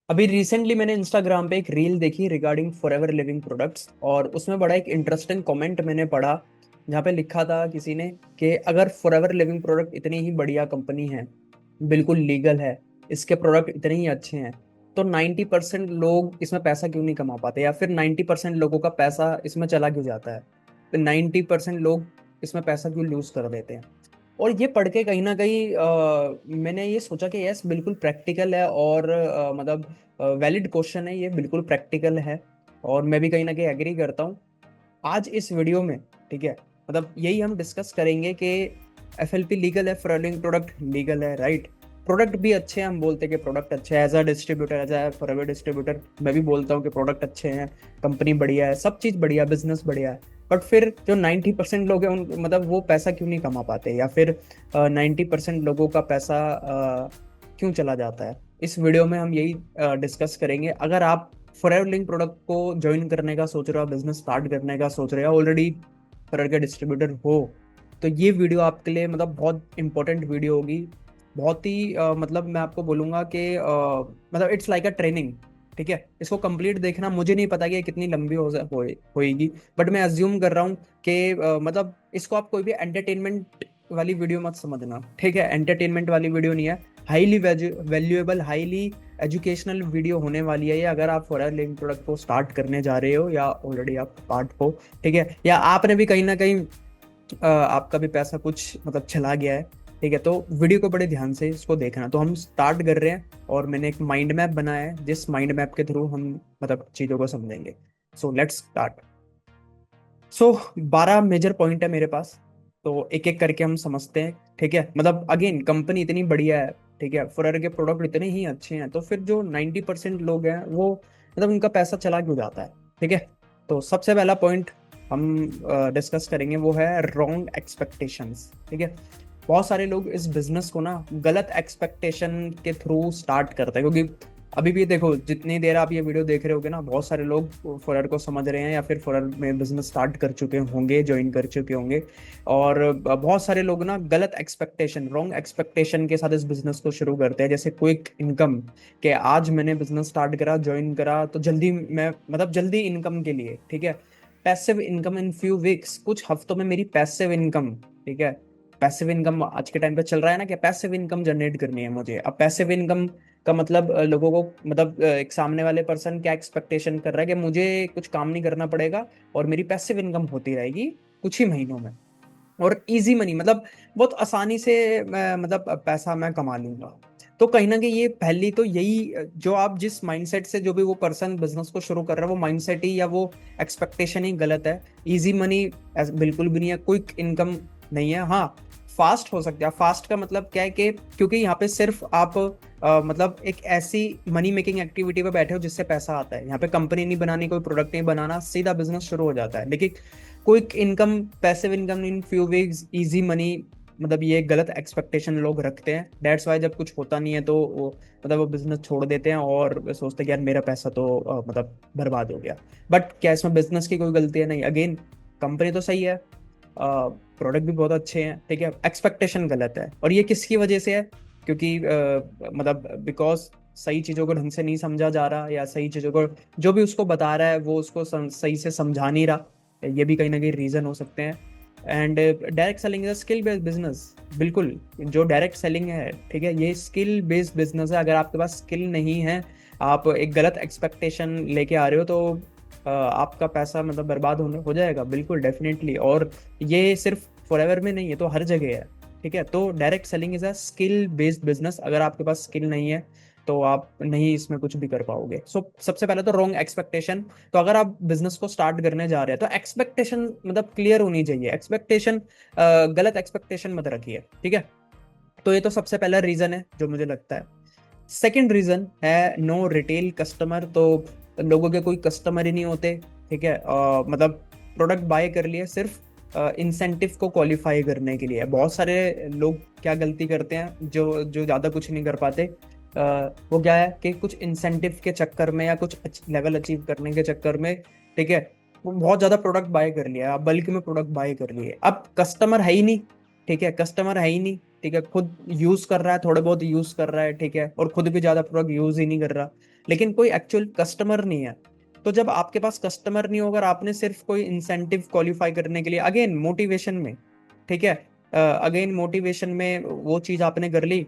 अभी रिसेंटली मैंने इंस्टाग्राम पे एक रील देखी रिगार्डिंग फॉरएवर लिविंग प्रोडक्ट्स, और उसमें बड़ा एक इंटरेस्टिंग कमेंट मैंने पढ़ा जहाँ पे लिखा था किसी ने कि अगर फॉरएवर लिविंग प्रोडक्ट इतनी ही बढ़िया कंपनी है, बिल्कुल लीगल है, इसके प्रोडक्ट इतने ही अच्छे हैं, तो 90% लोग इसमें पैसा क्यों नहीं कमा पाते, या फिर 90% लोगों का पैसा इसमें चला क्यों जाता है, फिर 90% लोग इसमें पैसा क्यों लूज कर देते हैं। और ये पढ़ के कहीं ना कहीं मैंने ये सोचा कि यस बिल्कुल प्रैक्टिकल है, और मतलब वैलिड क्वेश्चन है, ये बिल्कुल प्रैक्टिकल है, और मैं भी कहीं ना कहीं एग्री करता हूँ। आज इस वीडियो में, ठीक है, मतलब यही हम डिस्कस करेंगे कि एफएलपी लीगल है, फॉरवर्डिंग प्रोडक्ट लीगल है, राइट। प्रोडक्ट भी अच्छे हैं, हम बोलते हैं कि प्रोडक्ट अच्छे हैं, as a distributor, as a forward distributor मैं भी बोलता हूँ कि प्रोडक्ट अच्छे हैं, कंपनी बढ़िया है, सब चीज़ बढ़िया, बिजनेस बढ़िया है। बट फिर जो 90% लोग हैं उन मतलब वो पैसा क्यों नहीं कमा पाते, या फिर 90% लोगों का पैसा क्यों चला जाता है, इस वीडियो में हम यही डिस्कस करेंगे। अगर आप फॉरएवर लिंक प्रोडक्ट को ज्वाइन करने का सोच रहे हो, बिजनेस स्टार्ट करने का सोच रहे हो, ऑलरेडी फॉरएवर के डिस्ट्रीब्यूटर हो, तो ये वीडियो आपके लिए मतलब बहुत इंपॉर्टेंट वीडियो होगी। बहुत ही मतलब मैं आपको बोलूंगा कि मतलब इट्स लाइक अ ट्रेनिंग। ठीक है, इसको कंप्लीट देखना, मुझे नहीं पता कि ये कितनी लंबी होएगी, बट मैं अज्यूम कर रहा हूँ कि मतलब इसको आप कोई भी एंटरटेनमेंट वाली वीडियो मत समझना, ठीक है, एंटरटेनमेंट वाली वीडियो नहीं है, highly valuable, highly educational video होने वाली है ये। अगर आप फॉरएवर लिविंग प्रोडक्ट को स्टार्ट करने जा रहे हो, या ऑलरेडी आप पार्ट हो, ठीक है, या आपने भी कहीं ना कहीं आपका भी पैसा कुछ मतलब चला गया है, ठीक है, तो वीडियो को बड़े ध्यान से इसको देखना। तो हम स्टार्ट कर रहे हैं, और मैंने एक माइंड मैप बनाया है, जिस माइंड मैप के थ्रू हम मतलब चीज़ों को समझेंगे। So let's start. So 12 major point है मेरे पास, तो एक एक करके हम समझते हैं, ठीक है। मतलब अगेन कंपनी इतनी बढ़िया है, ठीक है, फॉरएवर के प्रोडक्ट इतने ही अच्छे हैं, तो फिर जो 90% लोग हैं वो मतलब उनका पैसा चला क्यों जाता है, ठीक है। तो सबसे पहला पॉइंट हम डिस्कस करेंगे वो है रॉन्ग एक्सपेक्टेशंस, ठीक है। बहुत सारे लोग इस बिजनेस को ना गलत एक्सपेक्टेशन के थ्रू स्टार्ट करते हैं, क्योंकि अभी भी देखो, जितनी देर आप ये वीडियो देख रहे होगे ना, बहुत सारे लोग फॉरर को समझ रहे हैं, या फिर फॉरर में बिजनेस स्टार्ट कर चुके होंगे, ज्वाइन कर चुके होंगे। और बहुत सारे लोग ना गलत एक्सपेक्टेशन, रॉन्ग एक्सपेक्टेशन के साथ इस बिजनेस को शुरू करते हैं, जैसे क्विक इनकम, कि आज मैंने बिजनेस स्टार्ट करा, ज्वाइन करा, तो जल्दी मैं मतलब जल्दी इनकम के लिए, ठीक है, passive income in few weeks, कुछ हफ्तों में मेरी पैसिव इनकम, ठीक है। पैसिव इनकम आज के टाइम पे चल रहा है ना, कि पैसिव इनकम जनरेट करनी है मुझे। अब पैसिव इनकम का मतलब लोगों को मतलब एक सामने वाले पर्सन क्या एक्सपेक्टेशन कर रहा है कि मुझे कुछ काम नहीं करना पड़ेगा, और मेरी पैसिव इनकम होती रहेगी कुछ ही महीनों में, और इजी मनी, मतलब बहुत आसानी से मैं मतलब पैसा मैं कमा लूंगा। तो कहीं ना कहीं ये पहली तो यही, जो आप जिस माइंडसेट से जो भी वो पर्सन बिजनेस को शुरू कर रहा है, वो माइंडसेट ही या वो एक्सपेक्टेशन ही गलत है। इजी मनी बिल्कुल भी नहीं है, क्विक इनकम नहीं है। हाँ, फास्ट हो सकता है। फास्ट का मतलब क्या है कि क्योंकि यहाँ पे सिर्फ आप मतलब एक ऐसी मनी मेकिंग एक्टिविटी पे बैठे हो जिससे पैसा आता है, यहाँ पे कंपनी नहीं बनानी, कोई प्रोडक्ट नहीं बनाना, सीधा बिजनेस शुरू हो जाता है। लेकिन quick income, passive income in few weeks, easy money, मतलब ये गलत एक्सपेक्टेशन लोग रखते हैं। डेट्स वाई जब कुछ होता नहीं है तो वो मतलब वो बिजनेस छोड़ देते हैं, और सोचते हैं कि यार मेरा पैसा तो मतलब बर्बाद हो गया। बट क्या इसमें बिजनेस की कोई गलती है? नहीं। अगेन कंपनी तो सही है, प्रोडक्ट भी बहुत अच्छे हैं, ठीक है, एक्सपेक्टेशन गलत है। और ये किसकी वजह से है? क्योंकि मतलब बिकॉज सही चीज़ों को ढंग से नहीं समझा जा रहा, या सही चीज़ों को जो भी उसको बता रहा है वो उसको सही से समझा नहीं रहा, ये भी कहीं ना कहीं रीज़न हो सकते हैं। And direct selling is skill based business, बिल्कुल। जो डायरेक्ट सेलिंग है, ठीक है, ये स्किल बेस्ड बिजनेस है। अगर आपके पास स्किल नहीं है, आप एक गलत एक्सपेक्टेशन लेके आ रहे हो, तो आपका पैसा मतलब बर्बाद होने हो जाएगा, बिल्कुल डेफिनेटली। और ये सिर्फ फॉरएवर में नहीं है, तो हर जगह है, ठीक है। तो direct selling is a skill based business. अगर आपके पास स्किल नहीं है तो आप नहीं इसमें कुछ भी कर पाओगे। सबसे पहले तो रॉन्ग एक्सपेक्टेशन। तो अगर आप बिजनेस को स्टार्ट करने जा रहे हैं तो एक्सपेक्टेशन मतलब क्लियर होनी चाहिए। एक्सपेक्टेशन गलत एक्सपेक्टेशन मत रखिए, ठीक है। तो ये तो सबसे पहला रीजन है जो मुझे लगता है। सेकंड रीजन है नो रिटेल कस्टमर। तो लोगों के कोई कस्टमर ही नहीं होते, ठीक है। मतलब प्रोडक्ट बाय कर लिए सिर्फ इंसेंटिव को क्वालिफाई करने के लिए। बहुत सारे लोग क्या गलती करते हैं, जो जो ज़्यादा कुछ नहीं कर पाते, वो क्या है कि कुछ इंसेंटिव के चक्कर में या कुछ लेवल अचीव करने के चक्कर में, ठीक है, वो बहुत ज़्यादा प्रोडक्ट बाय कर लिया, बल्क में प्रोडक्ट बाय कर लिए। अब कस्टमर है ही नहीं, ठीक है, कस्टमर है ही नहीं, ठीक है, खुद यूज कर रहा है, थोड़े बहुत यूज कर रहा है, ठीक है, और खुद भी ज्यादा प्रोडक्ट यूज ही नहीं कर रहा। लेकिन कोई एक्चुअल कस्टमर नहीं है। तो जब आपके पास कस्टमर नहीं होगा और आपने सिर्फ कोई इंसेंटिव क्वालिफाई करने के लिए, अगेन मोटिवेशन में, ठीक है, अगेन मोटिवेशन में वो चीज आपने कर ली,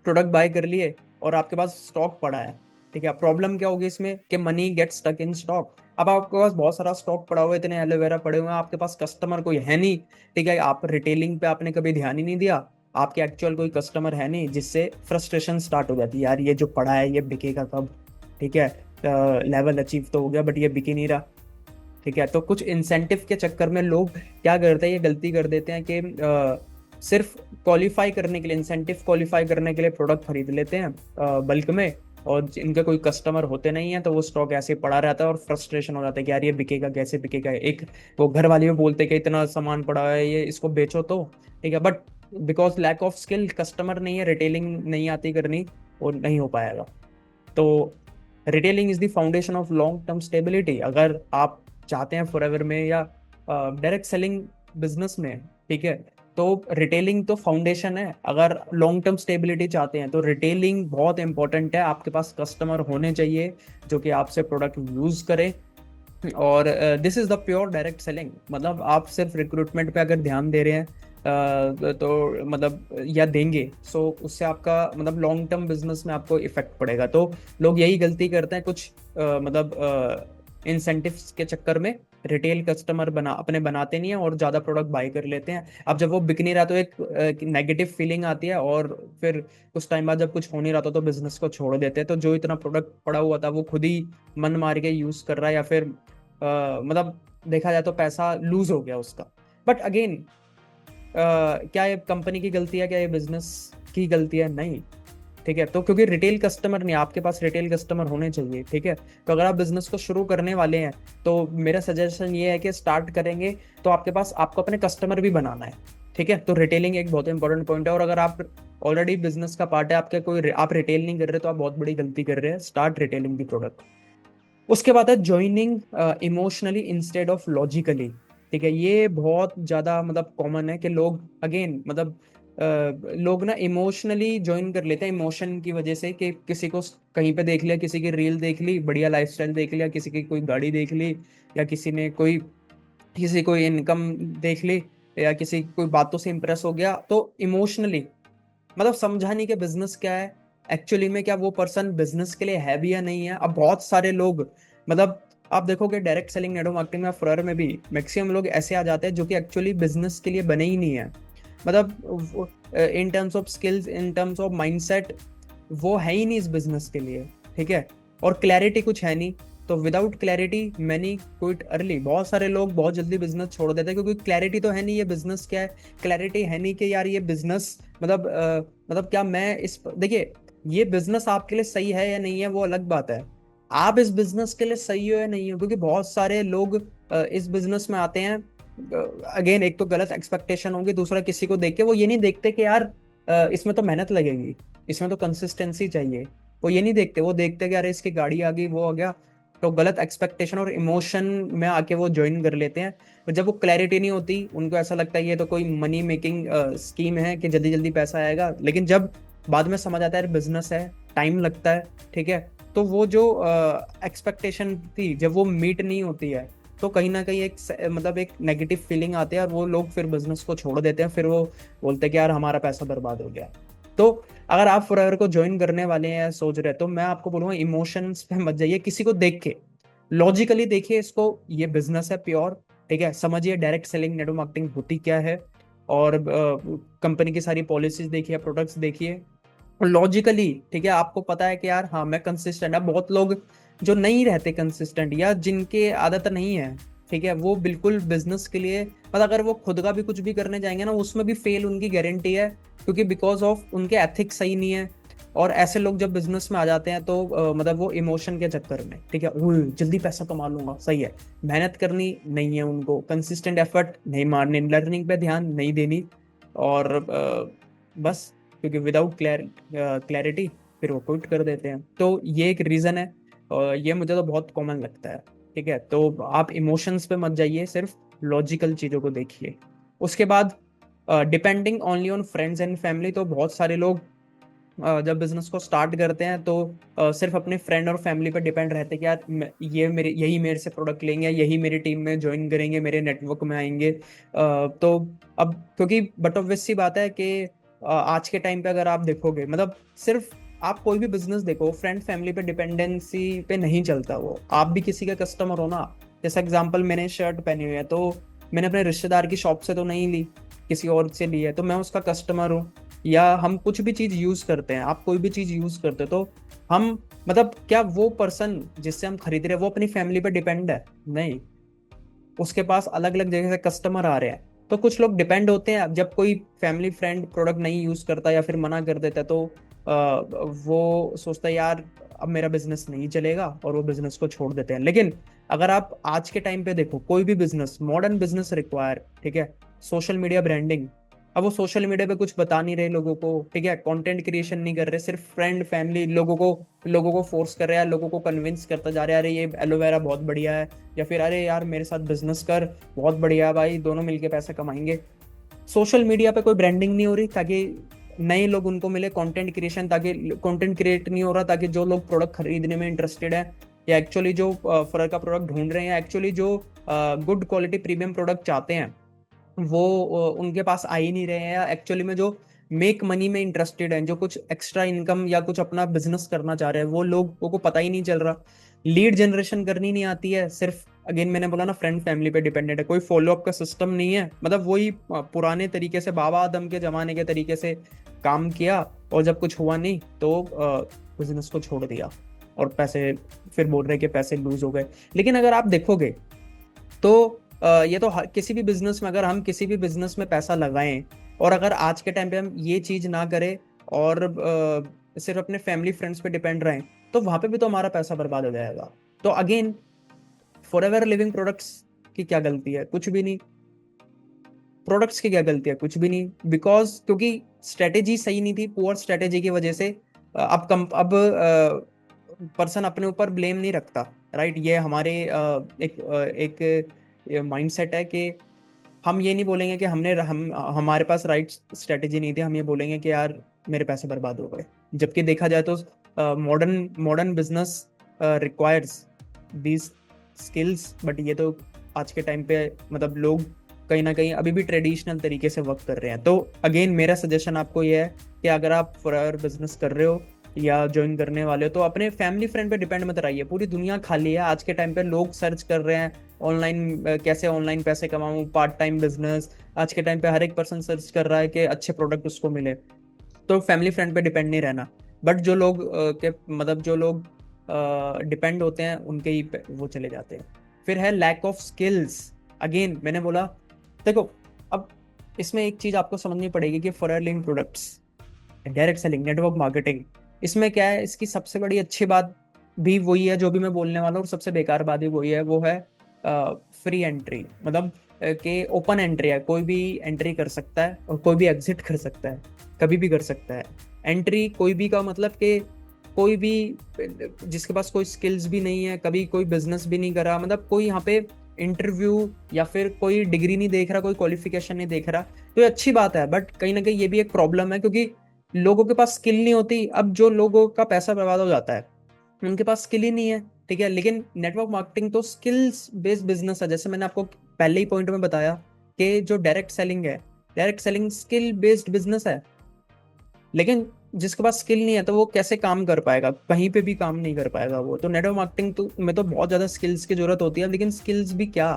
प्रोडक्ट बाय कर लिए और आपके पास स्टॉक पड़ा है, ठीक है। प्रॉब्लम क्या होगी इसमें कि money get stuck in stock. अब आपके पास बहुत सारा स्टॉक पड़ा हुआ है, इतने एलोवेरा पड़े हुए हैं, आपके पास कस्टमर कोई है नहीं, ठीक है। आप रिटेलिंग पे आपने कभी ध्यान ही नहीं दिया, आपके एक्चुअल कोई कस्टमर है नहीं, जिससे फ्रस्ट्रेशन स्टार्ट हो जाती है, यार ये जो पड़ा है ये बिकेगा कब, ठीक है। लेवल अचीव तो हो गया बट ये बिक ही नहीं रहा, ठीक है। तो कुछ इंसेंटिव के चक्कर में लोग क्या करते हैं, ये गलती कर देते हैं कि सिर्फ क्वालिफाई करने के लिए, इंसेंटिव क्वालिफाई करने के लिए प्रोडक्ट खरीद लेते हैं बल्क में, और इनके कोई कस्टमर होते नहीं है, तो वो स्टॉक ऐसे ही पड़ा रहता है और फ्रस्ट्रेशन हो जाता है कि यार ये बिकेगा कैसे, बिकेगा। एक वो घर वाले भी बोलते हैं कि इतना सामान पड़ा है, ये इसको बेचो तो, ठीक है, but because lack of skill, customer नहीं है, रिटेलिंग नहीं आती करनी, और नहीं हो पाएगा। तो retailing is the foundation of long term stability. अगर आप चाहते हैं फॉरएवर में या डायरेक्ट सेलिंग बिजनेस में, ठीक है, तो रिटेलिंग तो फाउंडेशन है। अगर लॉन्ग टर्म स्टेबिलिटी चाहते हैं तो रिटेलिंग बहुत इंपॉर्टेंट है। आपके पास कस्टमर होने चाहिए जो कि आपसे प्रोडक्ट यूज करे, और this is the pure direct selling. मतलब आप सिर्फ रिक्रूटमेंट पे अगर ध्यान दे रहे हैं तो मतलब या देंगे, सो उससे आपका मतलब लॉन्ग टर्म बिजनेस में आपको इफेक्ट पड़ेगा। तो लोग यही गलती करते हैं कुछ मतलब इंसेंटिव्स के चक्कर में, रिटेल कस्टमर अपने बनाते नहीं है और ज़्यादा प्रोडक्ट बाय कर लेते हैं। अब जब वो बिक नहीं रहा तो एक नेगेटिव फीलिंग आती है, और फिर कुछ टाइम बाद जब कुछ हो नहीं रहा तो बिजनेस को छोड़ देते हैं। तो जो इतना प्रोडक्ट पड़ा हुआ था वो खुद ही मन मार के यूज़ कर रहा है, या फिर मतलब देखा जाए तो पैसा लूज हो गया उसका। बट अगेन क्या ये कंपनी की गलती है, क्या ये बिजनेस की गलती है? नहीं, ठीक है। तो क्योंकि रिटेल कस्टमर नहीं, आपके पास रिटेल कस्टमर होने चाहिए, ठीक है। तो अगर आप बिजनेस को शुरू करने वाले हैं तो मेरा सजेशन ये है कि स्टार्ट करेंगे तो आपके पास, आपको अपने कस्टमर भी बनाना है, ठीक है। तो रिटेलिंग एक बहुत इंपॉर्टेंट पॉइंट है, और अगर आप ऑलरेडी बिजनेस का पार्ट है आपके, कोई आप रिटेल नहीं कर रहे तो आप बहुत बड़ी गलती कर रहे हैं। स्टार्ट रिटेलिंग की प्रोडक्ट। उसके बाद है joining emotionally instead of logically, ठीक है। ये बहुत ज़्यादा मतलब कॉमन है कि लोग अगेन मतलब लोग ना इमोशनली ज्वाइन कर लेते हैं, इमोशन की वजह से, कि किसी को कहीं पे देख लिया, किसी की रील देख ली, बढ़िया लाइफस्टाइल देख लिया, किसी की कोई गाड़ी देख ली, या किसी ने कोई, किसी को इनकम देख ली, या किसी कोई बातों से इंप्रेस हो गया, तो इमोशनली मतलब समझा नहीं कि बिजनेस क्या है एक्चुअली में, क्या वो पर्सन बिजनेस के लिए है भी या नहीं है। अब बहुत सारे लोग मतलब आप देखोगे डायरेक्ट सेलिंग, नेटवर्क मार्केटिंग में, फ्रर में भी मैक्सिमम लोग ऐसे आ जाते हैं जो कि एक्चुअली बिजनेस के लिए बने ही नहीं है। मतलब in terms of skills, in terms of mindset, वो है ही नहीं इस बिजनेस के लिए, ठीक है। और क्लैरिटी कुछ है नहीं, तो without clarity many quit early. बहुत सारे लोग बहुत जल्दी बिजनेस छोड़ देते हैं क्योंकि क्लैरिटी तो है नहीं ये बिजनेस क्या है, क्लैरिटी है नहीं कि यार ये बिजनेस मतलब क्या मैं इस, देखिए ये बिजनेस आपके लिए सही है या नहीं है वो अलग बात है, आप इस बिजनेस के लिए सही हो या नहीं हो। क्योंकि बहुत सारे लोग इस बिजनेस में आते हैं, अगेन एक तो गलत एक्सपेक्टेशन होगी, दूसरा किसी को देख के वो ये नहीं देखते कि यार इसमें तो मेहनत लगेगी, इसमें तो कंसिस्टेंसी चाहिए, वो ये नहीं देखते। वो देखते कि यार इसकी गाड़ी आ गई, वो आ गया, तो गलत एक्सपेक्टेशन और इमोशन में आके वो ज्वाइन कर लेते हैं। और जब वो क्लैरिटी नहीं होती, उनको ऐसा लगता है ये तो कोई मनी मेकिंग स्कीम है कि जल्दी जल्दी पैसा आएगा। लेकिन जब बाद में समझ आता है बिजनेस है, टाइम लगता है, ठीक है, तो वो जो एक्सपेक्टेशन थी जब वो मीट नहीं होती है, तो कहीं ना कहीं एक मतलब एक नेगेटिव फीलिंग आती है, और वो लोग फिर बिजनेस को छोड़ देते हैं। फिर वो बोलते हैं कि यार हमारा पैसा बर्बाद हो गया। तो अगर आप फॉरएवर को ज्वाइन करने वाले हैं, सोच रहे हैं, तो मैं आपको बोलूंगा इमोशंस पे मत जाइए, किसी को देख के लॉजिकली देखिए इसको, ये बिजनेस है प्योर, ठीक है, समझिए डायरेक्ट सेलिंग, नेटवर्क मार्केटिंग होती क्या है, और कंपनी की सारी पॉलिसीज देखिए, प्रोडक्ट्स देखिए लॉजिकली, ठीक है। आपको पता है कि यार हाँ मैं कंसिस्टेंट है। बहुत लोग जो नहीं रहते कंसिस्टेंट, या जिनके आदत नहीं है, ठीक है, वो बिल्कुल बिजनेस के लिए मतलब अगर वो खुद का भी कुछ भी करने जाएंगे ना, उसमें भी फेल उनकी गारंटी है, क्योंकि बिकॉज ऑफ उनके एथिक्स सही नहीं है। और ऐसे लोग जब बिजनेस में आ जाते हैं तो मतलब वो इमोशन के चक्कर में, ठीक है, जल्दी पैसा कमा लूंगा, सही है, मेहनत करनी नहीं है उनको, कंसिस्टेंट एफर्ट नहीं मारने, लर्निंग पे ध्यान नहीं देनी, और बस क्योंकि विदाउट क्लैरिटी फिर वो क्विट कर देते हैं। तो ये एक रीज़न है, और ये मुझे तो बहुत कॉमन लगता है, ठीक है। तो आप इमोशंस पे मत जाइए, सिर्फ लॉजिकल चीज़ों को देखिए। उसके बाद depending only on friends and family, तो बहुत सारे लोग जब बिजनेस को स्टार्ट करते हैं तो सिर्फ अपने फ्रेंड और फैमिली पर डिपेंड रहते हैं कि यार ये मेरे यही मेरे से प्रोडक्ट लेंगे, यही मेरी टीम में ज्वाइन करेंगे, मेरे नेटवर्क में आएंगे। तो अब क्योंकि बट ऑब्वियस सी बात है कि आज के टाइम पे अगर आप देखोगे, मतलब सिर्फ आप कोई भी बिजनेस देखो, फ्रेंड फैमिली पे डिपेंडेंसी पे नहीं चलता। वो आप भी किसी का कस्टमर हो ना। जैसा एग्जांपल, मैंने शर्ट पहनी हुई है तो मैंने अपने रिश्तेदार की शॉप से तो नहीं ली, किसी और से ली है, तो मैं उसका कस्टमर हूँ। या हम कुछ भी चीज यूज करते हैं, आप कोई भी चीज यूज करते हो तो हम, मतलब क्या वो पर्सन जिससे हम खरीद रहे हैं वो अपनी फैमिली पे डिपेंड है? नहीं, उसके पास अलग अलग जगह से कस्टमर आ रहे हैं। तो कुछ लोग डिपेंड होते हैं। जब कोई फैमिली फ्रेंड प्रोडक्ट नहीं यूज करता या फिर मना कर देता है तो वो सोचता है यार अब मेरा बिजनेस नहीं चलेगा, और वो बिजनेस को छोड़ देते हैं। लेकिन अगर आप आज के टाइम पे देखो, कोई भी बिजनेस, मॉडर्न बिजनेस रिक्वायर, ठीक है, सोशल मीडिया ब्रांडिंग। अब वो सोशल मीडिया पे कुछ बता नहीं रहे लोगों को, ठीक है, कंटेंट क्रिएशन नहीं कर रहे, सिर्फ फ्रेंड फैमिली लोगों को फोर्स कर रहे हैं, लोगों को कन्विंस करता जा रहा है, अरे ये एलोवेरा बहुत बढ़िया है, या फिर अरे यार मेरे साथ बिजनेस कर, बहुत बढ़िया है भाई, दोनों मिलके पैसे कमाएंगे। सोशल मीडिया पे कोई ब्रांडिंग नहीं हो रही ताकि नए लोग उनको मिले, कंटेंट क्रिएशन, ताकि कंटेंट क्रिएट नहीं हो रहा ताकि जो लोग प्रोडक्ट खरीदने में इंटरेस्टेड है, या एक्चुअली जो फर्क का प्रोडक्ट ढूंढ रहे हैं, एक्चुअली जो गुड क्वालिटी प्रीमियम प्रोडक्ट चाहते हैं, वो उनके पास आ ही नहीं रहे हैं। या एक्चुअली में जो मेक मनी में इंटरेस्टेड हैं, जो कुछ एक्स्ट्रा इनकम या कुछ अपना बिजनेस करना चाह रहे हैं, वो लोगों को पता ही नहीं चल रहा। लीड जनरेशन करनी नहीं आती है, सिर्फ अगेन मैंने बोला ना, फ्रेंड फैमिली पे डिपेंडेंट है, कोई फॉलोअप का सिस्टम नहीं है। मतलब वही पुराने तरीके से, बाबा आदम के जमाने के तरीके से काम किया, और जब कुछ हुआ नहीं तो बिजनेस को छोड़ दिया, और पैसे फिर बोल रहे कि पैसे लूज हो गए। लेकिन अगर आप देखोगे तो ये तो किसी भी बिजनेस में, अगर हम किसी भी बिजनेस में पैसा लगाएं, और अगर आज के टाइम पे हम ये चीज ना करें, और सिर्फ अपने फैमिली फ्रेंड्स पे डिपेंड रहें, तो वहां पे भी तो हमारा पैसा बर्बाद हो जाएगा। तो अगेन, फॉरएवर लिविंग प्रोडक्ट्स की क्या गलती है? कुछ भी नहीं। प्रोडक्ट्स की क्या गलती है? कुछ भी नहीं। बिकॉज क्योंकि स्ट्रेटेजी सही नहीं थी, पुअर स्ट्रेटेजी की वजह से अब पर्सन अपने ऊपर ब्लेम नहीं रखता। राइट, ये हमारे एक माइंडसेट है कि हम ये नहीं बोलेंगे कि हमारे पास राइट स्ट्रेटेजी नहीं थी, हम ये बोलेंगे कि यार मेरे पैसे बर्बाद हो गए। जबकि देखा जाए तो modern modern business requires these skills, but ये तो आज के टाइम पे, मतलब लोग कहीं ना कहीं अभी भी ट्रेडिशनल तरीके से वर्क कर रहे हैं। तो अगेन मेरा सजेशन आपको ये है कि अगर आप फॉर बिजनेस कर रहे हो या ज्वाइन करने वाले हो, तो अपने फैमिली फ्रेंड पे डिपेंड मत रहिए। पूरी दुनिया खाली है आज के टाइम पे, लोग सर्च कर रहे हैं ऑनलाइन, कैसे ऑनलाइन पैसे कमाऊं, पार्ट टाइम बिजनेस। आज के टाइम पे हर एक पर्सन सर्च कर रहा है कि अच्छे प्रोडक्ट उसको मिले। तो फैमिली फ्रेंड पे डिपेंड नहीं रहना। बट जो लोग के मतलब जो लोग डिपेंड होते हैं उनके ही पे वो चले जाते हैं। फिर है लैक ऑफ स्किल्स। अगेन मैंने बोला, देखो, अब इसमें एक चीज आपको समझनी पड़ेगी कि for link products, direct selling, network marketing, इसमें क्या है, इसकी सबसे बड़ी अच्छी बात भी वही है जो भी मैं बोलने वाला हूँ, और सबसे बेकार बात भी वही है, वो है फ्री एंट्री। मतलब कि ओपन एंट्री है, कोई भी एंट्री कर सकता है और कोई भी एग्जिट कर सकता है, कभी भी कर सकता है। एंट्री कोई भी का मतलब कि कोई भी जिसके पास कोई स्किल्स भी नहीं है, कभी कोई बिजनेस भी नहीं करा, मतलब कोई यहाँ पे इंटरव्यू या फिर कोई डिग्री नहीं देख रहा, कोई क्वालिफिकेशन नहीं देख रहा, तो ये अच्छी बात है। बट कहीं ना कहीं ये भी एक प्रॉब्लम है, क्योंकि लोगों के पास स्किल नहीं होती। अब जो लोगों का पैसा बर्बाद हो जाता है, उनके पास स्किल ही नहीं है, ठीक है। लेकिन नेटवर्क मार्केटिंग तो स्किल्स बेस्ड बिजनेस है, जैसे मैंने आपको पहले ही पॉइंट में बताया कि जो डायरेक्ट सेलिंग है, direct selling skill based business है। लेकिन जिसके पास स्किल नहीं है तो वो कैसे काम कर पाएगा? कहीं पे भी काम नहीं कर पाएगा वो। तो नेटवर्क मार्केटिंग तो में तो बहुत ज्यादा स्किल्स की जरूरत होती है, लेकिन स्किल्स भी क्या,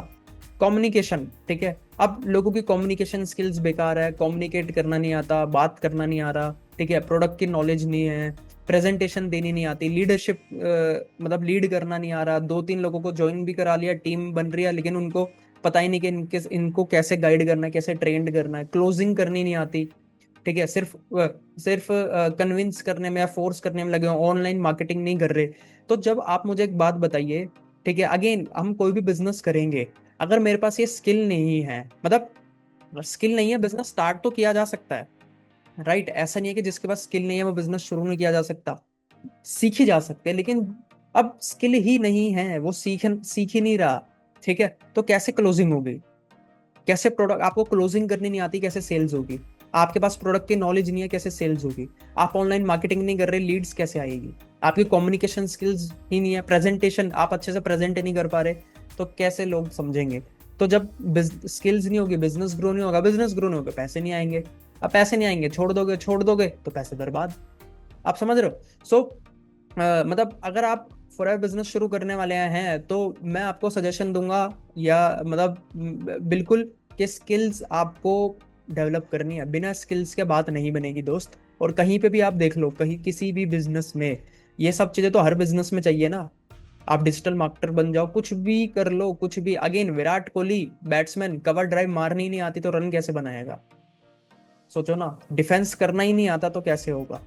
कम्युनिकेशन, ठीक है। अब लोगों की कम्युनिकेशन स्किल्स बेकार है, कम्युनिकेट करना नहीं आता, बात करना नहीं आ रहा, ठीक है, प्रोडक्ट की नॉलेज नहीं है, प्रेजेंटेशन देनी नहीं आती, लीडरशिप मतलब लीड करना नहीं आ रहा। दो तीन लोगों को ज्वाइन भी करा लिया, टीम बन रही है, लेकिन उनको पता ही नहीं कि इनको कैसे गाइड करना है, कैसे ट्रेंड करना है, क्लोजिंग करनी नहीं आती, ठीक है। सिर्फ कन्विंस करने में या फोर्स करने में लगे, ऑनलाइन मार्केटिंग नहीं कर रहे। तो जब आप मुझे एक बात बताइए, ठीक है, अगेन हम कोई भी बिजनेस करेंगे, अगर मेरे पास ये स्किल नहीं है, मतलब स्किल नहीं है, बिजनेस स्टार्ट तो किया जा सकता है, राइट। ऐसा नहीं है कि जिसके पास स्किल नहीं है वो बिजनेस शुरू नहीं किया जा सकता, सीखी जा सकते हैं। लेकिन अब स्किल ही नहीं है, वो सीख ही नहीं रहा, ठीक है। तो कैसे क्लोजिंग होगी? कैसे प्रोडक्ट, आपको क्लोजिंग करनी नहीं आती, कैसे सेल्स होगी? आपके पास प्रोडक्ट की नॉलेज नहीं है, कैसे सेल्स होगी? आप ऑनलाइन मार्केटिंग नहीं कर रहे, लीड्स कैसे आएगी? आपकी कम्युनिकेशन स्किल्स ही नहीं है, प्रेजेंटेशन आप अच्छे से प्रेजेंट नहीं कर पा रहे, तो कैसे लोग समझेंगे? तो जब स्किल्स नहीं होगी, बिजनेस ग्रो नहीं होगा, बिजनेस ग्रो नहीं होगा, पैसे नहीं आएंगे। अब पैसे नहीं आएंगे, छोड़ दोगे तो पैसे बर्बाद। आप समझ रहे हो? सो मतलब अगर आप फॉर बिजनेस शुरू करने वाले हैं तो मैं आपको सजेशन दूंगा, या मतलब बिल्कुल, कि स्किल्स आपको डेवलप करनी है। बिना स्किल्स के बात नहीं बनेगी दोस्त। और कहीं पे भी आप देख लो, कहीं किसी भी बिजनेस में ये सब चीजें तो हर बिजनेस में चाहिए ना। आप डिजिटल मार्केटर बन जाओ, कुछ भी कर लो, कुछ भी। Again Virat Kohli batsman, cover drive मारनी नहीं आती तो रन कैसे बनाएगा? सोचो ना, डिफेंस करना ही नहीं आता तो कैसे होगा?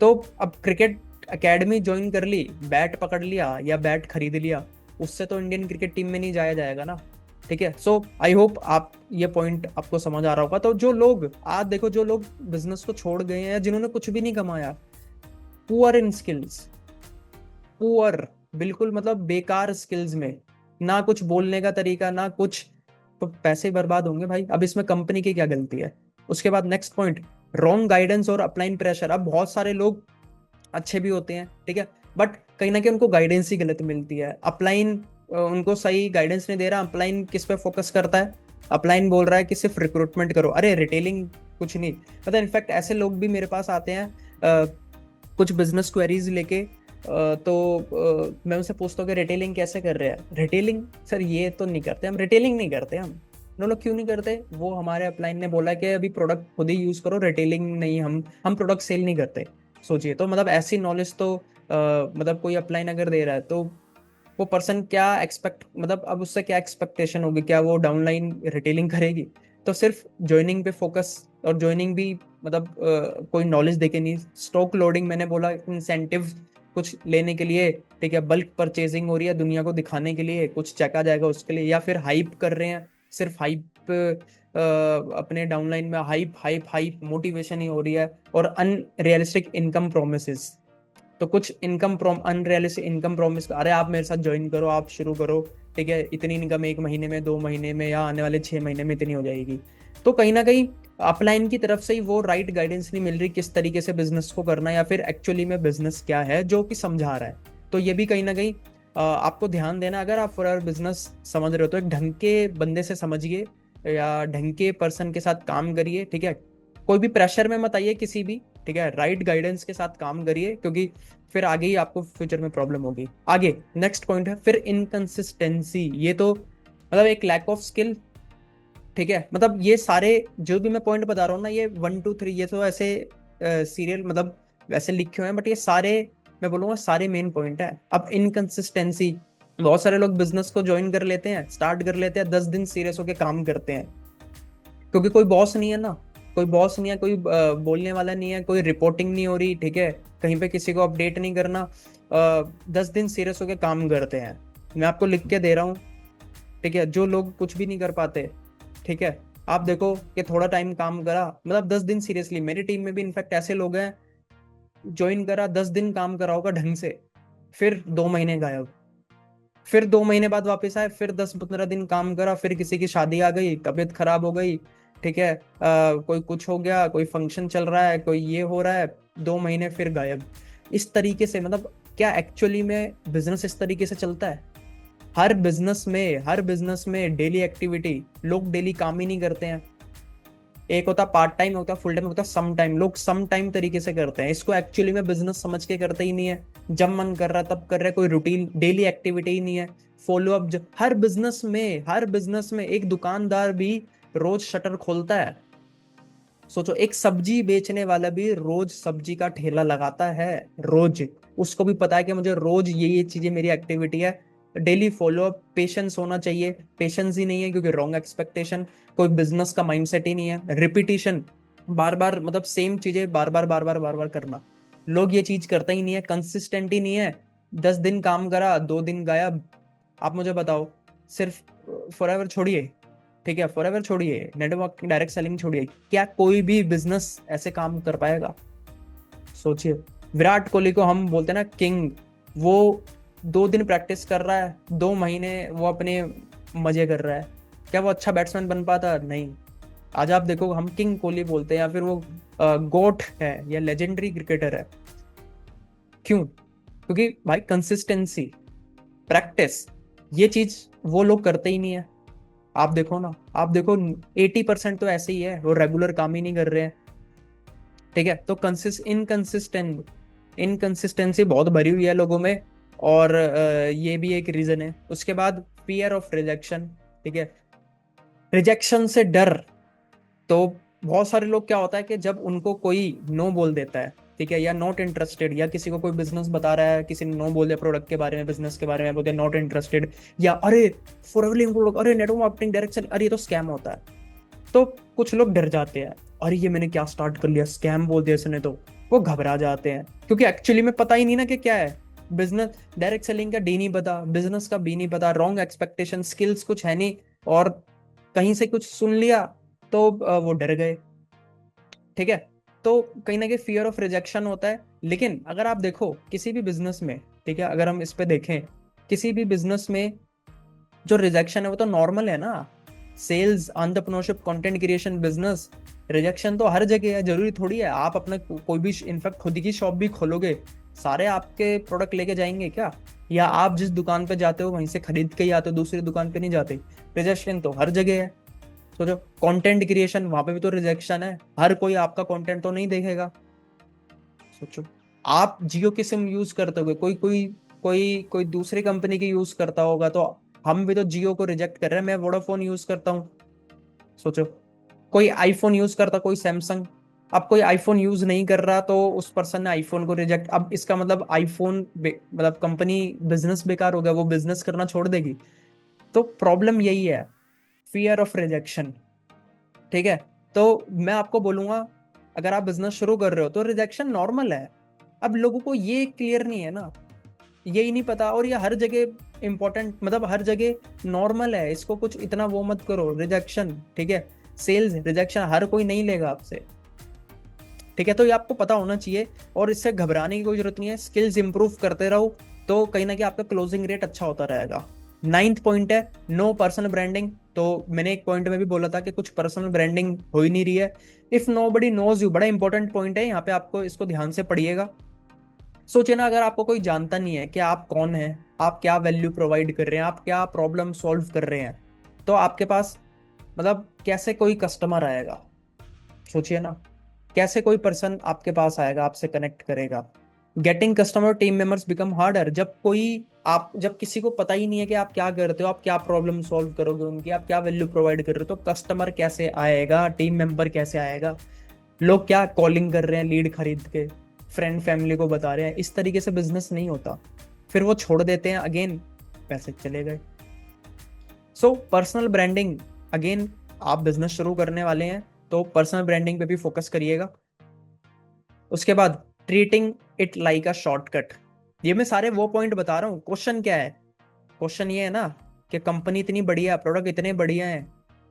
तो अब क्रिकेट एकेडमी ज्वाइन कर ली, बैट पकड़ लिया या बैट खरीद लिया, उससे तो इंडियन क्रिकेट टीम में नहीं जाया जाएगा ना। ठीक है, सो आई होप आप ये पॉइंट आपको समझ आ रहा होगा। तो जो लोग आज देखो, जो लोग बिजनेस को छोड़ गए हैं, जिन्होंने कुछ भी नहीं कमाया, पुअर इन स्किल्स, पुअर, बिल्कुल मतलब बेकार स्किल्स में, ना कुछ बोलने का तरीका ना कुछ, तो पैसे बर्बाद होंगे भाई। अब इसमें कंपनी की क्या गलती है? उसके बाद नेक्स्ट पॉइंट, रॉन्ग गाइडेंस और अपलाइन प्रेशर। अब बहुत सारे लोग अच्छे भी होते हैं, ठीक है, बट कहीं ना कहीं उनको गाइडेंस ही गलत मिलती है। अपलाइन उनको सही गाइडेंस नहीं दे रहा। अपलाइन किस पे फोकस करता है? अपलाइन बोल रहा है कि सिर्फ रिक्रूटमेंट करो, अरे रिटेलिंग कुछ नहीं पता। इनफैक्ट ऐसे लोग भी मेरे पास आते हैं कुछ बिजनेस क्वेरीज लेके, मैं उनसे पूछता हूँ कि रिटेलिंग कैसे कर रहे हैं? रिटेलिंग सर ये तो नहीं करते हम, रिटेलिंग नहीं करते हम। लोग क्यों नहीं करते? वो हमारे अपलाइन ने बोला कि अभी प्रोडक्ट खुद ही यूज करो, रिटेलिंग नहीं, हम प्रोडक्ट सेल नहीं करते। सोचिए, तो मतलब ऐसी नॉलेज तो मतलब कोई अपलाइन अगर दे रहा है तो वो पर्सन क्या एक्सपेक्ट, मतलब अब उससे क्या एक्सपेक्टेशन होगी? क्या वो डाउनलाइन रिटेलिंग करेगी? तो सिर्फ ज्वाइनिंग पे फोकस, और ज्वाइनिंग भी मतलब कोई नॉलेज देके नहीं। स्टॉक लोडिंग मैंने बोला, इंसेंटिव कुछ लेने के लिए, ठीक है, बल्क परचेजिंग हो रही है दुनिया को दिखाने के लिए, कुछ चेका जाएगा उसके लिए, या फिर हाइप कर रहे हैं, सिर्फ हाइप, अपने डाउनलाइन में हाइप हाइप हाइप मोटिवेशन ही हो रही है, और अनरियलिस्टिक इनकम प्रोमिसेस। तो कुछ इनकम अनरियलिस्टिक इनकम प्रॉमिस, अरे आप मेरे साथ ज्वाइन करो, आप शुरू करो, ठीक है, इतनी इनकम 1 महीने में, 2 महीने में, या आने वाले 6 महीने में इतनी हो जाएगी। तो कहीं ना कहीं अपलाइन की तरफ से ही वो राइट गाइडेंस नहीं मिल रही किस तरीके से बिजनेस को करना, या फिर एक्चुअली में बिजनेस क्या है जो कि समझा रहा है। तो ये भी कहीं ना कहीं आपको ध्यान देना। अगर आप फॉर बिजनेस समझ रहे हो तो एक ढंग के बंदे से समझिए, या ढंग के पर्सन के साथ काम करिए, ठीक है। कोई भी प्रेशर में मत आइए किसी भी, ठीक है, राइट गाइडेंस के साथ काम करिए, क्योंकि फिर आगे ही आपको फ्यूचर में प्रॉब्लम होगी। आगे नेक्स्ट पॉइंट है फिर इनकंसिस्टेंसी। ये तो मतलब एक लैक ऑफ स्किल, ठीक है। मतलब ये सारे जो भी मैं पॉइंट बता रहा हूँ ना, ये 1 2 3, ये तो ऐसे सीरियल मतलब वैसे लिखे हुए हैं, बट ये सारे मैं बोलूंगा सारे मेन पॉइंट है। अब इनकंसिस्टेंसी, बहुत सारे लोग बिजनेस को ज्वाइन कर लेते हैं, स्टार्ट कर लेते हैं, 10 दिन सीरियस होकर काम करते हैं, क्योंकि कोई बॉस नहीं है ना, कोई बॉस नहीं है, कोई बोलने वाला नहीं है, कोई रिपोर्टिंग नहीं हो रही, ठीक है, कहीं पे किसी को अपडेट नहीं करना। 10 दिन सीरियस होकर काम करते हैं। मैं आपको लिख के दे रहा हूँ, ठीक है, जो लोग कुछ भी नहीं कर पाते, ठीक है, आप देखो कि थोड़ा टाइम काम करा, मतलब 10 दिन सीरियसली, मेरी टीम में भी इनफैक्ट ऐसे लोग हैं, ज्वाइन करा, 10 दिन काम करा होगा ढंग से, फिर 2 महीने गायब, फिर 2 महीने बाद वापस आए, फिर 10 15 दिन काम करा, फिर किसी की शादी आ गई, तबीयत खराब हो गई, ठीक है, कोई कुछ हो गया, कोई फंक्शन चल रहा है, कोई ये हो रहा है, 2 महीने फिर गायब। इस तरीके से मतलब क्या एक्चुअली में बिजनेस इस तरीके से चलता है? हर बिजनेस में डेली एक्टिविटी, लोग डेली काम ही नहीं करते हैं। एक होता पार्ट टाइम, होता फुल टाइम, होता सम टाइम। लोग सम टाइम तरीके से करते हैं, इसको एक्चुअली में बिजनेस समझ के करते ही नहीं है। जब मन कर रहा तब कर रहे, कोई रूटीन डेली एक्टिविटी ही नहीं है। फॉलो अप हर बिजनेस में एक दुकानदार भी रोज शटर खोलता है। सोचो, एक सब्जी बेचने वाला भी रोज सब्जी का ठेला लगाता है, रोज। उसको भी पता है कि मुझे रोज ये चीजें मेरी एक्टिविटी है। डेली फॉलो अप, पेशेंस होना चाहिए, पेशेंस ही नहीं है क्योंकि रॉन्ग एक्सपेक्टेशन, कोई बिजनेस का माइंडसेट ही नहीं है। रिपीटिशन, बार बार मतलब सेम चीजें बार बार बार बार बार बार करना, लोग ये चीज करता ही नहीं है, कंसिस्टेंट ही नहीं है। 10 दिन काम करा, 2 दिन गायब। आप मुझे बताओ, सिर्फ फॉरएवर छोड़िए, ठीक है, फॉरएवर छोड़िए, नेटवर्क डायरेक्ट सेलिंग छोड़िए, क्या कोई भी बिजनेस ऐसे काम कर पाएगा? सोचिए, विराट कोहली को हम बोलते हैं ना किंग, वो 2 दिन प्रैक्टिस कर रहा है, 2 महीने वो अपने मजे कर रहा है, क्या वो अच्छा बैट्समैन बन पाता? नहीं। आज आप देखो, हम किंग कोहली बोलते हैं या फिर वो गोट है या लेजेंडरी क्रिकेटर है, क्यों? क्योंकि भाई कंसिस्टेंसी, प्रैक्टिस, ये चीज वो लोग करते ही नहीं है। आप देखो ना, आप देखो 80% तो ऐसे ही है, वो रेगुलर काम ही नहीं कर रहे हैं। ठीक है, तो इनकंसिस्टेंसी बहुत भरी हुई है लोगों में, और ये भी एक रीजन है। उसके बाद फियर ऑफ रिजेक्शन। ठीक है, रिजेक्शन से डर। तो बहुत सारे लोग, क्या होता है कि जब उनको कोई नो बोल देता है, ठीक है, या नॉट इंटरेस्टेड, या किसी को कोई बिजनेस बता रहा है, किसी ने नो बोल दिया प्रोडक्ट के बारे में, बिजनेस के बारे में, बोलते हैं नॉट इंटरेस्टेड, या अरे फॉरएवर लिविंग प्रोडक्ट, अरे नेटवर्क मार्केटिंग डायरेक्शन, अरे ये तो स्कैम होता है। तो कुछ लोग डर जाते हैं, अरे ये मैंने क्या स्टार्ट कर लिया, स्कैम बोल दिया इसने, तो वो घबरा जाते हैं, क्योंकि एक्चुअली में पता ही नहीं ना कि क्या है बिजनेस। डायरेक्ट सेलिंग का डी नहीं पता, बिजनेस का बी नहीं पता, रॉन्ग एक्सपेक्टेशन, स्किल्स कुछ है नहीं, और कहीं से कुछ सुन लिया तो वो डर गए। ठीक है, तो कहीं ना कहीं फियर ऑफ रिजेक्शन होता है। लेकिन अगर आप देखो किसी भी बिजनेस में, ठीक है, अगर हम इस पे देखें, किसी भी बिजनेस में जो रिजेक्शन है वो तो नॉर्मल है ना। Sales, entrepreneurship, content creation, business, rejection तो हर जगह है। जरूरी थोड़ी है आप अपना कोई भी, इनफैक्ट खुद की शॉप भी खोलोगे, सारे आपके प्रोडक्ट लेके जाएंगे क्या? या आप जिस दुकान पे जाते हो वहीं से खरीद के ही आते हो, दूसरी दुकान पे नहीं जाते? रिजेक्शन तो हर जगह है। सोचो, कंटेंट क्रिएशन, वहां पे भी तो रिजेक्शन है, हर कोई आपका कंटेंट तो नहीं देखेगा। सोचो, आप जियो की सिम यूज करते हो, कोई कोई कोई कोई दूसरी कंपनी की यूज करता होगा, तो हम भी तो जियो को रिजेक्ट कर रहे हैं। मैं वोडाफोन यूज करता हूँ। सोचो, कोई आईफोन यूज करता, कोई सैमसंग। अब कोई आईफोन यूज नहीं कर रहा तो उस पर्सन ने आईफोन को रिजेक्ट, अब इसका मतलब आईफोन मतलब कंपनी, बिजनेस बेकार हो गया, वो बिजनेस करना छोड़ देगी। तो प्रॉब्लम यही है, फियर ऑफ रिजेक्शन। ठीक है, तो मैं आपको बोलूंगा, अगर आप बिजनेस शुरू कर रहे हो तो रिजेक्शन नॉर्मल है। अब लोगों को ये क्लियर नहीं है ना, यही नहीं पता, और ये हर जगह इंपॉर्टेंट, मतलब हर जगह नॉर्मल है, इसको कुछ इतना वो मत करो, रिजेक्शन। ठीक है, सेल्स रिजेक्शन हर कोई नहीं लेगा आपसे। ठीक है, तो ये आपको पता होना चाहिए, और इससे घबराने की कोई जरूरत नहीं है। स्किल्स इंप्रूव करते रहो, तो कहीं ना कहीं आपका क्लोजिंग रेट अच्छा होता रहेगा। 9th पॉइंट है नो पर्सनल ब्रांडिंग। तो मैंने एक पॉइंट में भी बोला था कि कुछ पर्सनल ब्रांडिंग हो ही नहीं रही है। If nobody knows you, बड़ा इंपॉर्टेंट पॉइंट है यहाँ पे, आपको इसको ध्यान से पढ़िएगा। सोचिए ना, अगर आपको कोई जानता नहीं है कि आप कौन हैं, आप क्या वैल्यू प्रोवाइड कर रहे हैं, आप क्या प्रॉब्लम सॉल्व कर रहे हैं, तो आपके पास मतलब कैसे कोई कस्टमर आएगा? सोचिए ना, कैसे कोई पर्सन आपके पास आएगा, आपसे कनेक्ट करेगा? Getting customer team members become harder. जब किसी को पता ही नहीं है कि आप क्या करते हो, आप क्या प्रॉब्लम सॉल्व करोगे उनकी, आप क्या वैल्यू प्रोवाइड कर रहे हो, तो कस्टमर कैसे आएगा, टीम मेंबर कैसे आएगा? लोग क्या कॉलिंग कर रहे हैं लीड खरीद के, फ्रेंड फैमिली को बता रहे हैं, इस तरीके से बिजनेस नहीं होता। फिर वो छोड़ देते हैं, अगेन पैसे चले गए। सो पर्सनल ब्रांडिंग, अगेन आप बिजनेस शुरू करने वाले हैं तो पर्सनल ब्रांडिंग पे भी फोकस करिएगा। उसके बाद treating it like a shortcut. ये मैं सारे वो पॉइंट बता रहा हूँ, क्वेश्चन क्या है? क्वेश्चन ये है ना कि कंपनी इतनी बढ़िया है, प्रोडक्ट इतने बढ़िया है,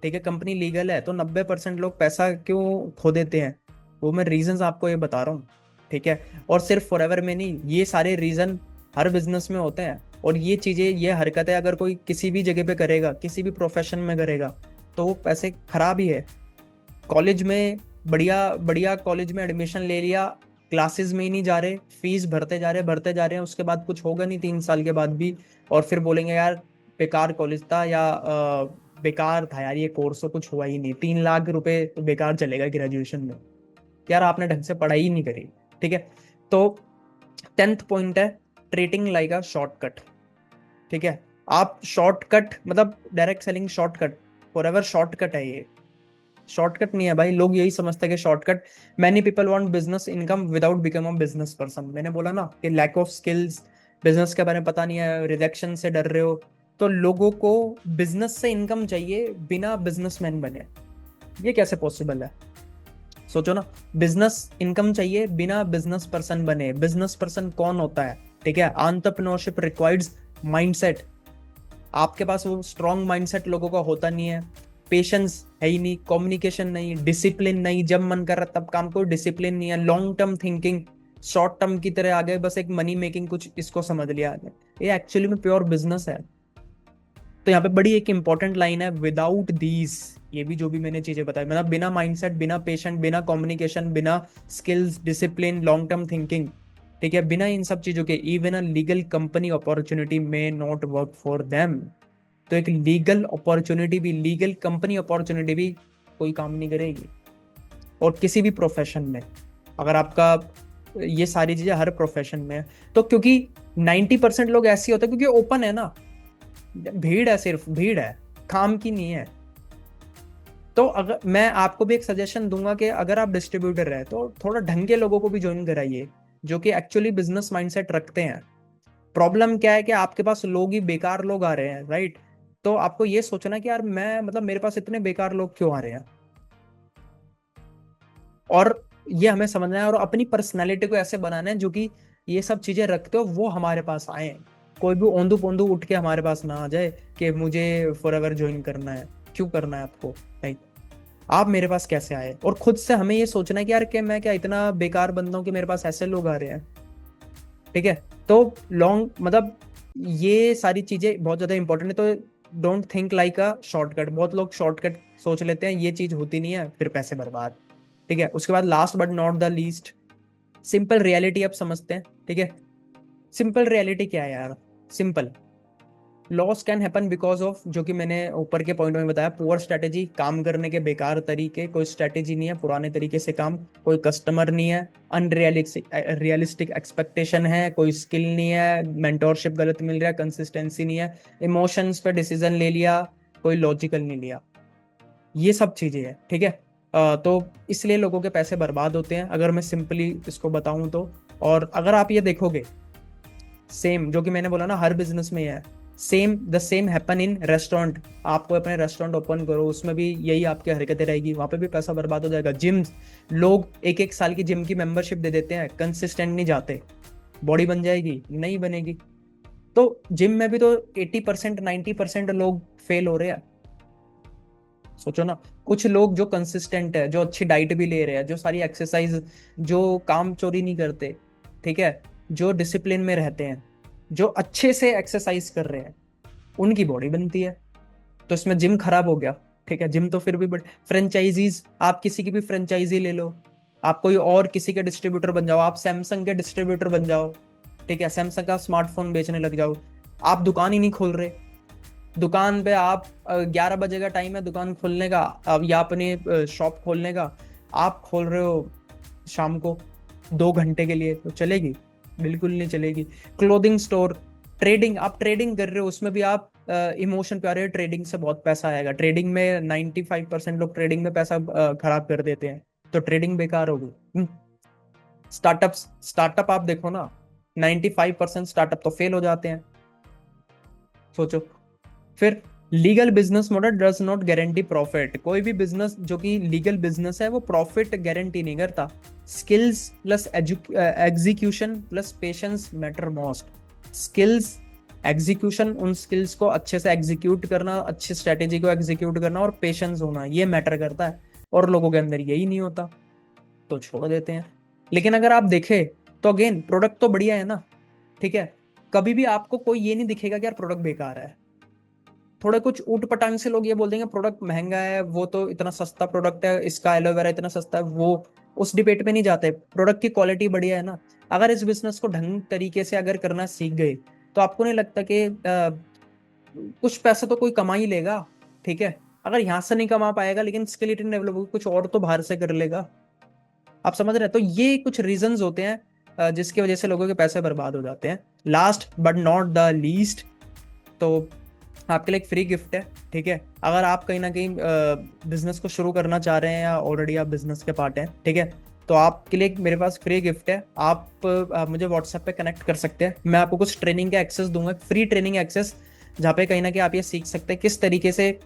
ठीक है, कंपनी लीगल है, तो 90% लोग पैसा क्यों खो देते हैं? वो मैं रीजंस आपको ये बता रहा हूँ। ठीक है, और सिर्फ फॉरएवर में नहीं, ये सारे रीजन हर बिजनेस में होते हैं। और ये चीजें, ये हरकतें अगर कोई किसी भी जगह पे करेगा, किसी भी प्रोफेशन में करेगा, तो वो पैसे खराब ही है। कॉलेज में, बढ़िया बढ़िया कॉलेज में एडमिशन ले लिया, क्लासेस में ही नहीं जा रहे, फीस भरते जा रहे हैं, उसके बाद कुछ होगा नहीं 3 साल के बाद भी, और फिर बोलेंगे यार बेकार कॉलेज था, या बेकार था यार ये कोर्स, तो कुछ हुआ ही नहीं, 3 लाख रुपए तो बेकार चलेगा ग्रेजुएशन में। यार आपने ढंग से पढ़ाई ही नहीं करी। ठीक है, तो 10th पॉइंट है ट्रीटिंग लाइक अ शॉर्टकट। ठीक है, आप शॉर्टकट मतलब direct selling shortcut, forever shortcut है ये, शॉर्टकट नहीं है भाई। लोग यही समझते हैं कि shortcut, many people want business income without become a business person. मैंने बोला ना कि लैक ऑफ स्किल्स, बिजनेस के बारे में पता नहीं है, रिजेक्शन से डर रहे हो, तो लोगों को बिजनेस से इनकम चाहिए बिना बिजनेसमैन बने। ये कैसे पॉसिबल है? सोचो ना, बिजनेस इनकम चाहिए बिना बिजनेस पर्सन बने। बिजनेस पर्सन कौन होता है? ठीक है, एंटरप्रेन्योरशिप रिक्वायर्स माइंडसेट। आपके पास वो स्ट्रॉन्ग माइंडसेट लोगों का होता नहीं है, पेशेंस है ही नहीं, कम्युनिकेशन नहीं, डिसिप्लिन नहीं, जब मन कर रहा तब काम, कोई डिसिप्लिन नहीं है, long term thinking, short term की तरह आ गए, बस एक मनी मेकिंग, कुछ इसको समझ लिया आगे। ये एक्चुअली में प्योर बिजनेस है। तो यहाँ पे बड़ी एक इंपॉर्टेंट लाइन है, विदाउट दीज ये भी जो भी मैंने चीजें बताई, मतलब बिना माइंडसेट, बिना पेशेंट, बिना कम्युनिकेशन, बिना skills, discipline, long term thinking, ठीक है, बिना इन सब चीजों के even a legal company opportunity may not work for them. तो एक लीगल अपॉर्चुनिटी भी, लीगल कंपनी अपॉर्चुनिटी भी कोई काम नहीं करेगी। और किसी भी प्रोफेशन में अगर आपका ये सारी चीजें हर प्रोफेशन में है, तो क्योंकि 90% लोग ऐसे होते हैं क्योंकि ओपन है ना, भीड़ है, सिर्फ भीड़ है, काम की नहीं है। तो अगर मैं आपको भी एक सजेशन दूंगा कि अगर आप डिस्ट्रीब्यूटर है तो थोड़ा ढंग के लोगों को भी ज्वाइन कराइए जो कि एक्चुअली बिजनेस माइंडसेट रखते हैं। प्रॉब्लम क्या है कि आपके पास लोग ही बेकार लोग आ रहे हैं, राइट? तो आपको ये सोचना कि यार मैं, मतलब मेरे पास इतने बेकार लोग क्यों आ रहे हैं, और ये हमें समझना है और अपनी पर्सनैलिटी को ऐसे बनाना है जो कि ये सब चीजें रखते हो वो हमारे पास आए। कोई भी ओंदू पोंदू उठ के हमारे पास ना आ जाए कि मुझे फॉरएवर ज्वाइन करना है। क्यों करना है आपको? नहीं, आप मेरे पास कैसे आए? और खुद से हमें ये सोचना है कि यार कि मैं क्या इतना बेकार बंदा हूं कि मेरे पास ऐसे लोग आ रहे हैं, ठीक है? तो लॉन्ग, मतलब ये सारी चीजें बहुत ज्यादा इंपॉर्टेंट है। तो don't think like a shortcut. बहुत लोग शॉर्टकट सोच लेते हैं, ये चीज होती नहीं है, फिर पैसे बर्बाद। ठीक है, उसके बाद last but not the least, simple reality आप समझते हैं, ठीक है? सिंपल रियलिटी क्या है यार? Simple, loss can happen because of, जो कि मैंने ऊपर के पॉइंट में बताया, पुअर स्ट्रेटेजी, काम करने के बेकार तरीके, कोई स्ट्रेटेजी नहीं है, पुराने तरीके से काम, कोई कस्टमर नहीं है, अनरियलिस्टिक रियलिस्टिक एक्सपेक्टेशन है, कोई स्किल नहीं है, मेंटोरशिप गलत मिल रहा है, कंसिस्टेंसी नहीं है, इमोशंस पे डिसीजन ले लिया, कोई लॉजिकल नहीं लिया। ये सब चीजें हैं, ठीक है? तो इसलिए लोगों के पैसे बर्बाद होते हैं, अगर मैं सिंपली इसको बताऊं तो। और अगर आप ये देखोगे, सेम जो कि मैंने बोला ना, हर बिजनेस में है, same the same happen in restaurant. आपको अपने रेस्टोरेंट ओपन करो, उसमें भी यही आपकी हरकतें रहेगी, वहां पे भी पैसा बर्बाद हो जाएगा। जिम, लोग एक एक साल की जिम की मेंबरशिप दे देते हैं, कंसिस्टेंट नहीं जाते, बॉडी बन जाएगी? नहीं बनेगी। तो जिम में भी तो 80% 90% लोग फेल हो रहे हैं। सोचो ना, कुछ लोग जो कंसिस्टेंट है, जो अच्छी डाइट भी ले रहे हैं, जो सारी एक्सरसाइज, जो काम चोरी नहीं करते, ठीक है, जो डिसिप्लिन में रहते हैं, जो अच्छे से एक्सरसाइज कर रहे हैं, उनकी बॉडी बनती है। तो इसमें जिम खराब हो गया? ठीक है, जिम तो फिर भी बड़े। फ्रेंचाइजीज, आप किसी की भी फ्रेंचाइजी ले लो, आप कोई और किसी के डिस्ट्रीब्यूटर बन जाओ, आप सैमसंग के डिस्ट्रीब्यूटर बन जाओ, ठीक है, सैमसंग का स्मार्टफोन बेचने लग जाओ। आप दुकान ही नहीं खोल रहे, दुकान पे आप 11 बजे का टाइम है दुकान खोलने का, अब या अपने शॉप खोलने का, आप खोल रहे हो शाम को 2 घंटे के लिए, तो चलेगी? बिल्कुल नहीं चलेगी। क्लोथिंग स्टोर, ट्रेडिंग, आप ट्रेडिंग कर रहे हो, उसमें भी आप इमोशन पे आ रहे हो, ट्रेडिंग से बहुत पैसा आएगा। ट्रेडिंग में 95% लोग ट्रेडिंग में पैसा खराब कर देते हैं, तो ट्रेडिंग बेकार होगी। स्टार्टअप्स, स्टार्टअप आप देखो ना, 95% स्टार्टअप तो फेल हो जाते हैं। सोचो। फिर legal business model does not guarantee profit. कोई भी बिजनेस जो कि लीगल बिजनेस है वो प्रॉफिट गारंटी नहीं करता। Skills plus execution plus patience matter most. Skills, execution, उन स्किल्स को अच्छे से एग्जीक्यूट करना, अच्छी स्ट्रेटेजी को एग्जीक्यूट करना, और पेशेंस होना, ये मैटर करता है। और लोगों के अंदर यही नहीं होता, तो छोड़ देते हैं। लेकिन अगर आप देखें तो अगेन प्रोडक्ट तो बढ़िया है ना, ठीक है? कभी भी आपको कोई ये नहीं दिखेगा कि यार प्रोडक्ट बेकार है। थोड़े कुछ ऊट पटांग से लोग ये बोल देंगे प्रोडक्ट महंगा है, वो तो इतना सस्ता प्रोडक्ट है, इसका एलोवेरा इतना सस्ता है, वो उस डिबेट पे नहीं जाते। प्रोडक्ट की क्वालिटी बढ़िया है ना। अगर इस बिजनेस को ढंग तरीके से अगर करना सीख गए, तो आपको नहीं लगता कि कुछ पैसा तो कोई कमा ही लेगा, ठीक है? अगर यहाँ से नहीं कमा पाएगा, लेकिन स्किल डेवलप होगी, कुछ और तो बाहर से कर लेगा। आप समझ रहे हैं? तो ये कुछ रीजंस होते हैं जिसकी वजह से लोगों के पैसे बर्बाद हो जाते हैं। Last but not the least, तो आपके लिए एक फ्री गिफ्ट है, ठीक है? अगर आप कहीं ना कहीं बिजनेस को शुरू करना चाह रहे हैं या ऑलरेडी आप बिजनेस के पार्ट हैं, ठीक है, तो आपके लिए मेरे पास फ्री गिफ्ट है। आप मुझे व्हाट्सएप पे कनेक्ट कर सकते हैं, मैं आपको कुछ ट्रेनिंग का एक्सेस दूंगा, फ्री ट्रेनिंग एक्सेस, जहाँ पे कहीं ना कहीं आप ये सीख सकते हैं किस तरीके से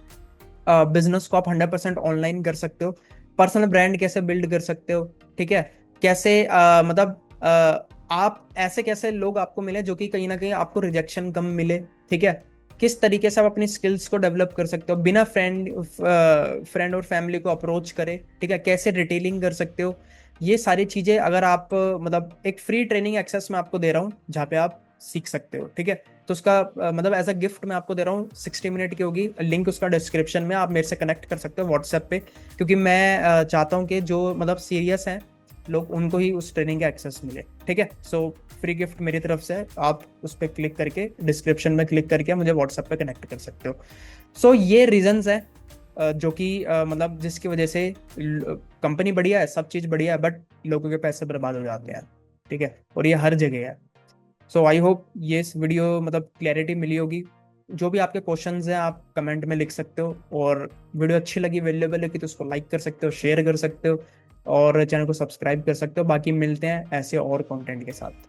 बिजनेस को आप 100% ऑनलाइन कर सकते हो, पर्सनल ब्रांड कैसे बिल्ड कर सकते हो, ठीक है? कैसे मतलब आप ऐसे कैसे लोग आपको मिले जो कि कहीं ना कहीं आपको रिजेक्शन कम मिले, ठीक है? किस तरीके से आप अपनी स्किल्स को डेवलप कर सकते हो बिना फ्रेंड और फैमिली को अप्रोच करे, ठीक है? कैसे रिटेलिंग कर सकते हो, ये सारी चीजें अगर आप मतलब एक फ्री ट्रेनिंग एक्सेस मैं आपको दे रहा हूँ, जहाँ पे आप सीख सकते हो, ठीक है। तो उसका मतलब एज अ गिफ्ट मैं आपको दे रहा हूँ, 60 मिनट की होगी, लिंक उसका डिस्क्रिप्शन में, आप मेरे से कनेक्ट कर सकते हो व्हाट्सएप पे, क्योंकि मैं चाहता हूँ कि जो मतलब सीरियस हैं लोग, उनको ही उस ट्रेनिंग का एक्सेस मिले, ठीक है। सो फ्री गिफ्ट मेरी तरफ से है, आप उस पर क्लिक करके, डिस्क्रिप्शन में क्लिक करके मुझे व्हाट्सएप पे कनेक्ट कर सकते हो। सो ये रीजंस है जो कि मतलब जिसकी वजह से कंपनी बढ़िया है, सब चीज़ बढ़िया है, बट लोगों के पैसे बर्बाद हो जाते हैं, ठीक है, और ये हर जगह है। सो आई होप ये इस वीडियो मतलब क्लैरिटी मिली होगी। जो भी आपके क्वेश्चंस हैं आप कमेंट में लिख सकते हो, और वीडियो अच्छी लगी, वैल्यूएबल लगी तो उसको लाइक कर सकते हो, शेयर कर सकते हो, और चैनल को सब्सक्राइब कर सकते हो। बाकी मिलते हैं ऐसे और कंटेंट के साथ।